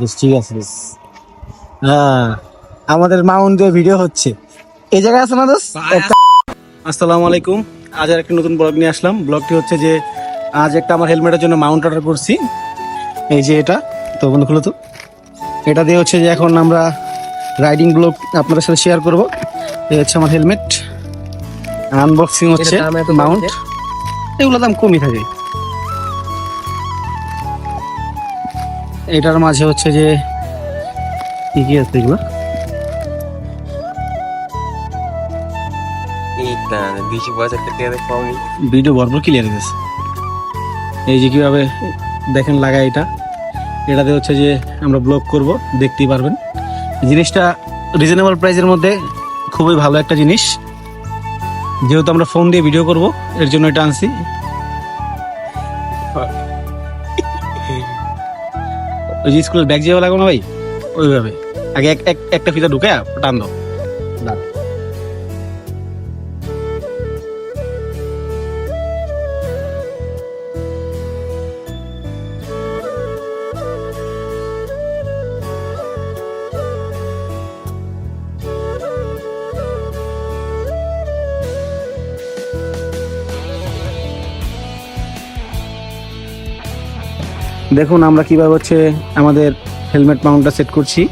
বেশ ঠিক আছে বেশ। হ্যাঁ, আমাদের মাউন্ট দিয়ে ভিডিও হচ্ছে এই জায়গায় আছে না দোস্ত। আসসালামু আলাইকুম, আজ আর একটা নতুন ব্লগ নিয়ে আসলাম। ব্লগটি হচ্ছে যে আজ একটা আমার হেলমেটের জন্য মাউন্ট অর্ডার করছি, এই যে এটা। তো বন্ধু খুলো তো, এটা দিয়ে হচ্ছে যে এখন আমরা রাইডিং ব্লগ আপনাদের সাথে শেয়ার করব। এই হচ্ছে আমার হেলমেট, আনবক্সিং হচ্ছে মাউন্ট। এগুলো দাম কমই থাকে। এটার মাঝে হচ্ছে যে কি কি আছে এগুলো, ভিডিও ভরপুর ক্লিয়ার গেছে। এই যে কিভাবে দেখেন লাগাই, এটাতে হচ্ছে যে আমরা ব্লগ করব, দেখতেই পারবেন। জিনিসটা রিজনেবল প্রাইসের মধ্যে খুবই ভালো একটা জিনিস, যেহেতু আমরা ফোন দিয়ে ভিডিও করব এর জন্য এটা আনছি। ওই যে স্কুলের ব্যাগ যেভাবে লাগানো ভাই, ওইভাবে আগে একটা ফিতা ঢুকে টান দাও। দেখুন আমরা কিভাবে হচ্ছে আমাদের হেলমেট মাউন্টটা সেট করছি।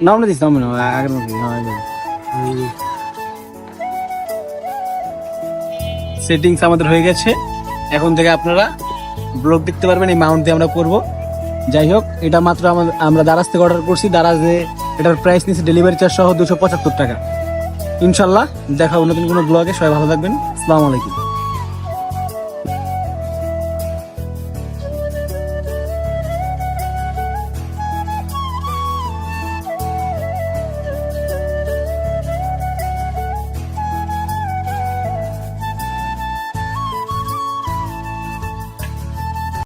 নামলে দিস নামলে আগের মতো সেটিংস আমাদের হয়ে গেছে। এখন থেকে আপনারা ব্লগ দেখতে পারবেন এই মাউন্ট দিয়ে আমরা করবো। যাই হোক, এটা মাত্র আমরা দারাজ থেকে অর্ডার করছি। দারাজে এটার প্রাইস নিচ্ছে ডেলিভারি চার্জ সহ 275 টাকা। ইনশাল্লাহ দেখা নতুন কোনো ব্লগে। সবাই ভালো থাকবেন। আসসালামু আলাইকুম।